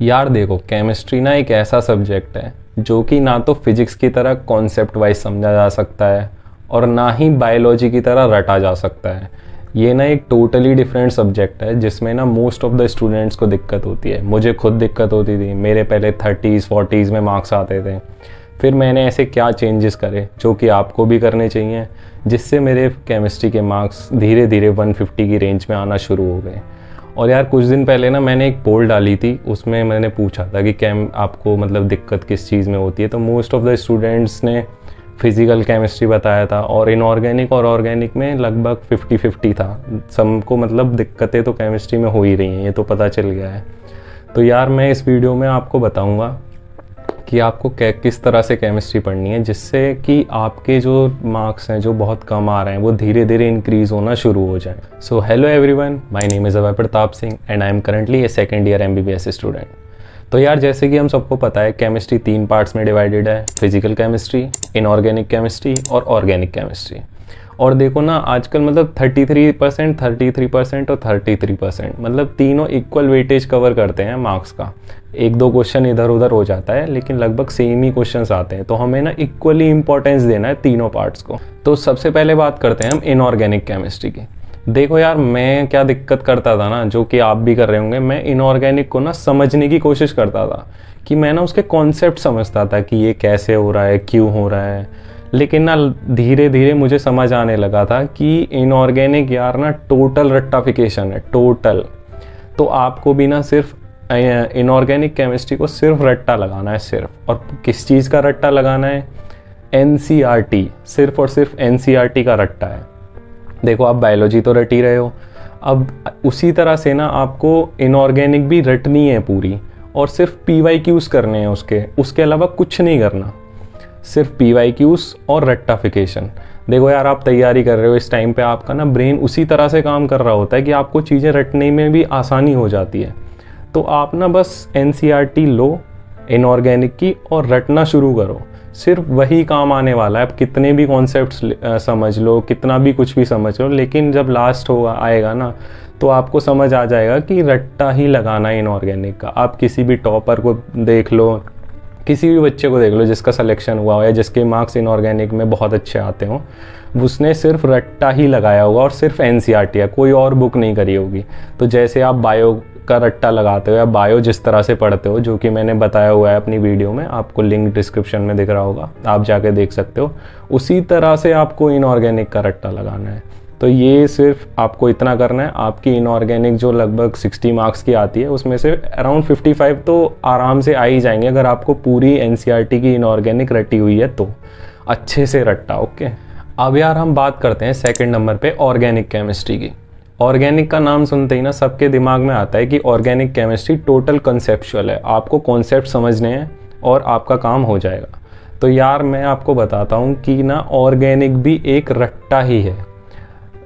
यार देखो, केमिस्ट्री ना एक ऐसा सब्जेक्ट है जो कि ना तो फिजिक्स की तरह कॉन्सेप्ट वाइज समझा जा सकता है और ना ही बायोलॉजी की तरह रटा जा सकता है। ये ना एक टोटली डिफरेंट सब्जेक्ट है जिसमें ना मोस्ट ऑफ द स्टूडेंट्स को दिक्कत होती है। मुझे खुद दिक्कत होती थी। मेरे पहले 30s 40s में मार्क्स आते थे। फिर मैंने ऐसे क्या चेंजेस करे जो कि आपको भी करने चाहिए, जिससे मेरे केमिस्ट्री के मार्क्स धीरे धीरे 150 की रेंज में आना शुरू हो गए। और यार कुछ दिन पहले ना मैंने एक पोल डाली थी, उसमें मैंने पूछा था कि आपको मतलब दिक्कत किस चीज़ में होती है। तो मोस्ट ऑफ द स्टूडेंट्स ने फिज़िकल केमिस्ट्री बताया था और इनऑर्गेनिक और ऑर्गेनिक में लगभग 50-50 था। सबको मतलब दिक्कतें तो केमिस्ट्री में हो ही रही हैं, ये तो पता चल गया है। तो यार मैं इस वीडियो में आपको बताऊंगा कि आपको किस तरह से केमिस्ट्री पढ़नी है, जिससे कि आपके जो मार्क्स हैं जो बहुत कम आ रहे हैं वो धीरे धीरे इंक्रीज होना शुरू हो जाए। So hello everyone, my name is Abhay Pratap Singh and I am currently A second year MBBS student. तो यार जैसे कि हम सबको पता है, केमिस्ट्री 3 पार्ट्स में डिवाइडेड है: फिजिकल केमिस्ट्री, इनऑर्गेनिक केमिस्ट्री और ऑर्गेनिक केमिस्ट्री। और देखो ना आजकल मतलब 33%, 33% और 33%, मतलब तीनों इक्वल वेटेज कवर करते हैं मार्क्स का। एक दो क्वेश्चन इधर उधर हो जाता है लेकिन लगभग सेम ही क्वेश्चंस आते हैं। तो हमें ना इक्वली इंपॉर्टेंस देना है तीनों पार्ट्स को। तो सबसे पहले बात करते हैं हम इनऑर्गेनिक केमिस्ट्री की। देखो यार, मैं क्या दिक्कत करता था ना, जो कि आप भी कर रहे होंगे, मैं इनऑर्गेनिक को ना समझने की कोशिश करता था कि मैं ना उसके कॉन्सेप्ट समझता था कि ये कैसे हो रहा है, क्यों हो रहा है। लेकिन ना धीरे धीरे मुझे समझ आने लगा था कि इनऑर्गेनिक यार ना टोटल रट्टाफिकेशन है, टोटल। तो आपको भी ना सिर्फ इनऑर्गेनिक केमिस्ट्री को सिर्फ रट्टा लगाना है, सिर्फ। और किस चीज़ का रट्टा लगाना है? NCERT, सिर्फ और सिर्फ NCERT का रट्टा है। देखो, आप बायोलॉजी तो रट ही रहे हो, अब उसी तरह से ना आपको इनऑर्गेनिक भी रटनी है पूरी, और सिर्फ PYQs करने हैं उसके अलावा कुछ नहीं करना, सिर्फ PYQs और रट्टाफिकेशन। देखो यार, आप तैयारी कर रहे हो, इस टाइम पे आपका ना ब्रेन उसी तरह से काम कर रहा होता है कि आपको चीज़ें रटने में भी आसानी हो जाती है। तो आप ना बस NCERT लो इनऑर्गेनिक की और रटना शुरू करो, सिर्फ वही काम आने वाला है। आप कितने भी कॉन्सेप्ट्स समझ लो, कितना भी कुछ भी समझ लो, लेकिन जब लास्ट होगा आएगा ना तो आपको समझ आ जाएगा कि रट्टा ही लगाना है इनऑर्गेनिक का। आप किसी भी टॉपर को देख लो, किसी भी बच्चे को देख लो जिसका सिलेक्शन हुआ हो या जिसके मार्क्स इनऑर्गेनिक में बहुत अच्छे आते हों, उसने सिर्फ रट्टा ही लगाया होगा और सिर्फ NCERT है, कोई और बुक नहीं करी होगी। तो जैसे आप बायो का रट्टा लगाते हो या बायो जिस तरह से पढ़ते हो, जो कि मैंने बताया हुआ है अपनी वीडियो में, आपको लिंक डिस्क्रिप्शन में दिख रहा होगा, आप जाके देख सकते हो, उसी तरह से आपको इनऑर्गेनिक का रट्टा लगाना है। तो ये सिर्फ आपको इतना करना है। आपकी इनऑर्गेनिक जो लगभग 60 मार्क्स की आती है, उसमें से अराउंड 55 तो आराम से आ ही जाएंगे अगर आपको पूरी NCERT की इनऑर्गेनिक रटी हुई है तो। अच्छे से रट्टा, ओके। अब यार हम बात करते हैं सेकंड नंबर पे ऑर्गेनिक केमिस्ट्री की। ऑर्गेनिक का नाम सुनते ही ना सबके दिमाग में आता है कि ऑर्गेनिक केमिस्ट्री टोटल कंसेप्चुअल है, आपको कॉन्सेप्ट समझने हैं और आपका काम हो जाएगा। तो यार मैं आपको बताता हूँ कि ना ऑर्गेनिक भी एक रट्टा ही है।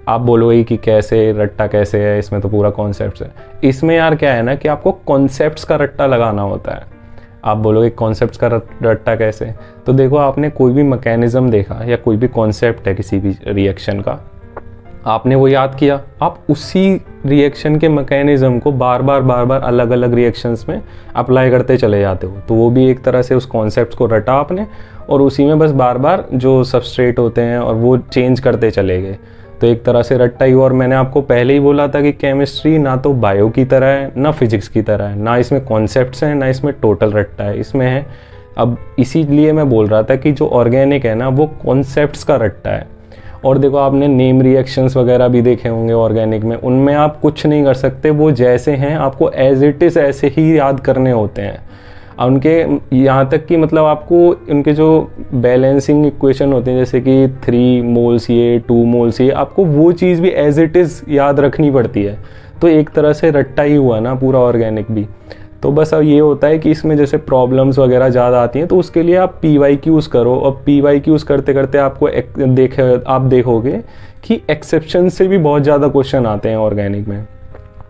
आप बोलोगे कि कैसे रट्टा, कैसे है, इसमें तो पूरा कॉन्सेप्ट है। इसमें यार क्या है ना कि आपको कॉन्सेप्ट्स का रट्टा लगाना होता है। आप बोलोगे कॉन्सेप्ट्स का रट्टा कैसे? तो देखो, आपने कोई भी मैकेनिज्म देखा या कोई भी कॉन्सेप्ट है किसी भी रिएक्शन का, आपने वो याद किया, आप उसी रिएक्शन के मैकेनिज्म को बार बार अलग अलग रिएक्शंस में अप्लाई करते चले जाते हो। तो वो भी एक तरह से उस कॉन्सेप्ट को रटा आपने और उसी में बस बार बार जो सबस्ट्रेट होते हैं और वो चेंज करते चले गए। तो एक तरह से रट्टा ही। और मैंने आपको पहले ही बोला था कि केमिस्ट्री ना तो बायो की तरह है ना फिजिक्स की तरह है, ना इसमें कॉन्सेप्ट्स हैं ना इसमें टोटल रट्टा है, इसमें है। अब इसीलिए मैं बोल रहा था कि जो ऑर्गेनिक है ना वो कॉन्सेप्ट्स का रट्टा है। और देखो, आपने नेम रिएक्शंस वगैरह भी देखे होंगे ऑर्गेनिक में, उनमें आप कुछ नहीं कर सकते, वो जैसे हैं आपको एज इट इज़ ऐसे ही याद करने होते हैं। उनके यहाँ तक कि मतलब आपको उनके जो बैलेंसिंग इक्वेशन होते हैं, जैसे कि 3 मोल्स ये 2 मोल्स ये, आपको वो चीज़ भी एज इट इज़ याद रखनी पड़ती है। तो एक तरह से रट्टा ही हुआ ना पूरा ऑर्गेनिक भी। तो बस अब ये होता है कि इसमें जैसे प्रॉब्लम्स वगैरह ज़्यादा आती हैं तो उसके लिए आप PYQs करो, और PYQs करते करते आपको आप देखोगे कि एक्सेप्शन से भी बहुत ज़्यादा क्वेश्चन आते हैं ऑर्गेनिक में।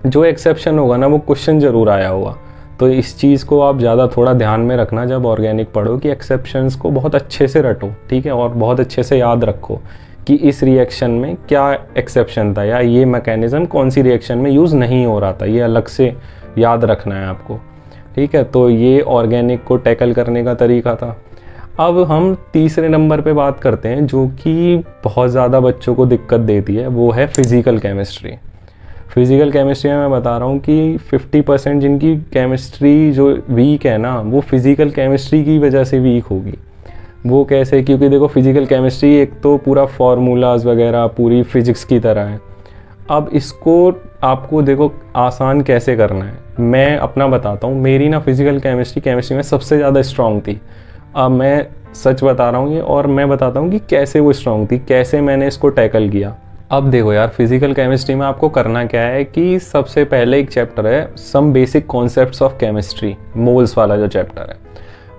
जो एक्सेप्शन होगा ना वो क्वेश्चन ज़रूर आया होगा। तो इस चीज़ को आप ज़्यादा थोड़ा ध्यान में रखना जब ऑर्गेनिक पढ़ो, कि एक्सेप्शंस को बहुत अच्छे से रटो, ठीक है, और बहुत अच्छे से याद रखो कि इस रिएक्शन में क्या एक्सेप्शन था या ये मैकेनिज़्म कौन सी रिएक्शन में यूज़ नहीं हो रहा था, ये अलग से याद रखना है आपको, ठीक है, तो ये ऑर्गेनिक को टैकल करने का तरीका था। अब हम तीसरे नंबर पे बात करते हैं जो कि बहुत ज़्यादा बच्चों को दिक्कत देती है, वो है फिज़िकल केमिस्ट्री। फिज़िकल केमिस्ट्री में मैं बता रहा हूँ कि 50% जिनकी केमिस्ट्री जो वीक है ना, वो फिज़िकल केमिस्ट्री की वजह से वीक होगी। वो कैसे? क्योंकि देखो फिज़िकल केमिस्ट्री एक तो पूरा फार्मूलाज वगैरह पूरी फिज़िक्स की तरह है। अब इसको आपको देखो आसान कैसे करना है, मैं अपना बताता हूँ। मेरी ना फिज़िकल केमिस्ट्री में सबसे ज़्यादा स्ट्रॉन्ग थी। अब मैं सच बता रहा हूँ ये, और मैं बताता हूँ कि कैसे वो स्ट्रॉन्ग थी, कैसे मैंने इसको टैकल किया। अब देखो यार, फिज़िकल केमिस्ट्री में आपको करना क्या है कि सबसे पहले एक चैप्टर है some basic concepts of chemistry, moles वाला जो चैप्टर है,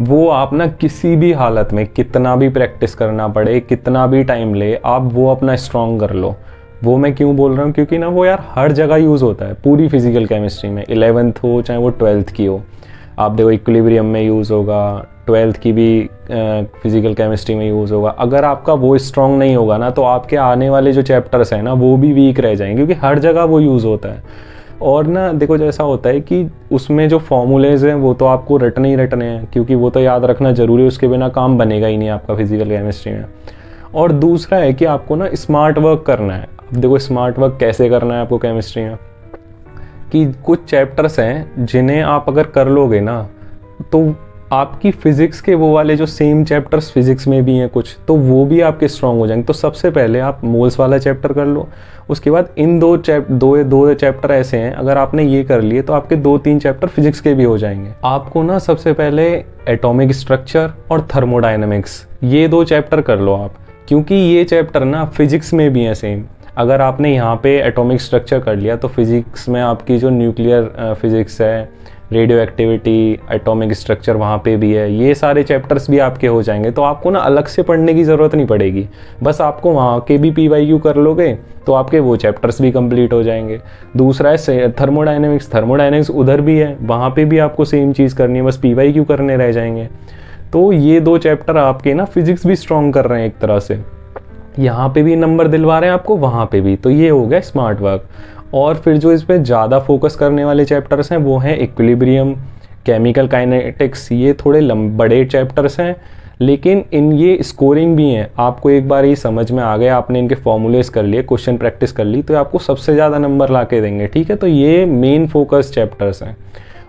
वो आप ना किसी भी हालत में कितना भी प्रैक्टिस करना पड़े, कितना भी टाइम ले, आप वो अपना स्ट्रॉन्ग कर लो। वो मैं क्यों बोल रहा हूँ, क्योंकि ना वो यार हर जगह यूज़ होता है पूरी फिज़िकल केमिस्ट्री में, 11th हो चाहे वो 12th की हो। आप देखो इक्विलिब्रियम में यूज़ होगा, 12th की भी फिज़िकल केमिस्ट्री में यूज़ होगा। अगर आपका वो स्ट्रॉन्ग नहीं होगा ना, तो आपके आने वाले जो चैप्टर्स हैं ना, वो भी वीक रह जाएंगे, क्योंकि हर जगह वो यूज़ होता है। और ना देखो जैसा होता है कि उसमें जो फॉर्मूलेज हैं वो तो आपको रटने ही रटने हैं, क्योंकि वो तो याद रखना ज़रूरी है, उसके बिना काम बनेगा ही नहीं आपका फिज़िकल केमिस्ट्री में। और दूसरा है कि आपको ना स्मार्ट वर्क करना है। अब देखो स्मार्ट वर्क कैसे करना है आपको केमिस्ट्री में, कि कुछ चैप्टर्स हैं जिन्हें आप अगर कर लोगे ना, तो आपकी फ़िज़िक्स के वो वाले जो सेम चैप्टर्स फिज़िक्स में भी हैं कुछ, तो वो भी आपके स्ट्रॉन्ग हो जाएंगे। तो सबसे पहले आप मोल्स वाला चैप्टर कर लो, उसके बाद इन दो चैप्टर ऐसे हैं, अगर आपने ये कर लिए तो आपके 2-3 चैप्टर फिज़िक्स के भी हो जाएंगे। आपको ना सबसे पहले एटॉमिक स्ट्रक्चर और थर्मोडायनेमिक्स, ये 2 चैप्टर कर लो आप, क्योंकि ये चैप्टर ना फिज़िक्स में भी हैं सेम। अगर आपने यहाँ पे एटॉमिक स्ट्रक्चर कर लिया तो फिज़िक्स में आपकी जो न्यूक्लियर फिज़िक्स है, रेडियो एक्टिविटी, एटॉमिक स्ट्रक्चर वहाँ पे भी है, ये सारे चैप्टर्स भी आपके हो जाएंगे। तो आपको ना अलग से पढ़ने की ज़रूरत नहीं पड़ेगी, बस आपको वहाँ के भी PYQ कर लोगे तो आपके वो चैप्टर्स भी कंप्लीट हो जाएंगे। दूसरा है थर्मोडायनेमिक्स उधर भी है, वहाँ पे भी आपको सेम चीज़ करनी है, बस PYQ करने रह जाएंगे। तो ये 2 चैप्टर आपके ना फिज़िक्स भी स्ट्रॉन्ग कर रहे हैं एक तरह से, यहाँ पे भी नंबर दिलवा रहे हैं आपको, वहाँ पे भी। तो ये हो गया स्मार्ट वर्क। और फिर जो इस पर ज़्यादा फोकस करने वाले चैप्टर्स हैं वो हैं इक्विलिब्रियम, केमिकल काइनेटिक्स। ये थोड़े बड़े चैप्टर्स हैं, लेकिन इन ये स्कोरिंग भी हैं। आपको एक बार ये समझ में आ गया, आपने इनके फॉर्मूलेस कर लिए, क्वेश्चन प्रैक्टिस कर ली, तो आपको सबसे ज़्यादा नंबर ला के देंगे। ठीक है, तो ये मेन फोकस चैप्टर्स हैं।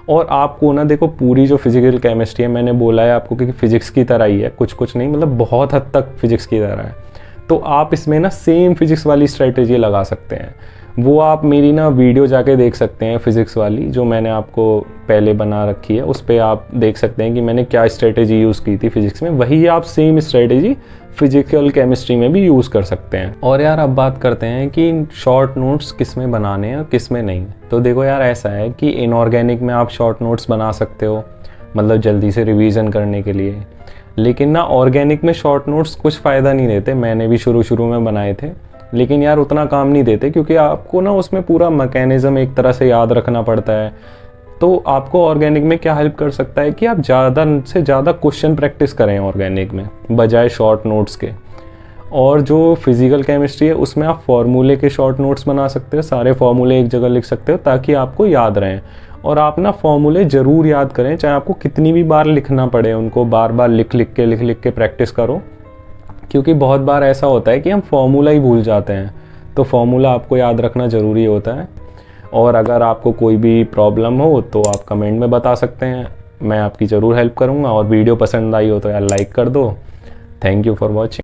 और आपको ना देखो पूरी जो फिज़िकल केमिस्ट्री है, मैंने बोला है आपको कि फिज़िक्स की तरह ही है, कुछ नहीं, मतलब बहुत हद तक फिज़िक्स की तरह है। तो आप इसमें ना सेम फिज़िक्स वाली स्ट्रेटेजी लगा सकते हैं। वो आप मेरी ना वीडियो जाके देख सकते हैं फिज़िक्स वाली, जो मैंने आपको पहले बना रखी है, उस पर आप देख सकते हैं कि मैंने क्या स्ट्रेटेजी यूज़ की थी फिज़िक्स में। वही आप सेम स्ट्रेटेजी फिज़िकल केमिस्ट्री में भी यूज़ कर सकते हैं। और यार अब बात करते हैं कि शॉर्ट नोट्स किस में बनाने हैं और किस में नहीं। तो देखो यार ऐसा है कि इनऑर्गेनिक में आप शॉर्ट नोट्स बना सकते हो, मतलब जल्दी से रिवीजन करने के लिए। लेकिन ना ऑर्गेनिक में शॉर्ट नोट्स कुछ फ़ायदा नहीं देते। मैंने भी शुरू में बनाए थे, लेकिन यार उतना काम नहीं देते, क्योंकि आपको ना उसमें पूरा मैकेनिज़्म एक तरह से याद रखना पड़ता है। तो आपको ऑर्गेनिक में क्या हेल्प कर सकता है कि आप ज़्यादा से ज़्यादा क्वेश्चन प्रैक्टिस करें ऑर्गेनिक में, बजाय शॉर्ट नोट्स के। और जो फिज़िकल केमिस्ट्री है उसमें आप फार्मूले के शॉर्ट नोट्स बना सकते हो, सारे फार्मूले एक जगह लिख सकते हो ताकि आपको याद रहें। और आप ना फॉर्मूले ज़रूर याद करें, चाहे आपको कितनी भी बार लिखना पड़े, उनको बार बार लिख के प्रैक्टिस करो। क्योंकि बहुत बार ऐसा होता है कि हम फॉर्मूला ही भूल जाते हैं, तो फॉर्मूला आपको याद रखना ज़रूरी होता है। और अगर आपको कोई भी प्रॉब्लम हो तो आप कमेंट में बता सकते हैं, मैं आपकी ज़रूर हेल्प करूँगा। और वीडियो पसंद आई हो तो यार लाइक कर दो। Thank you for watching.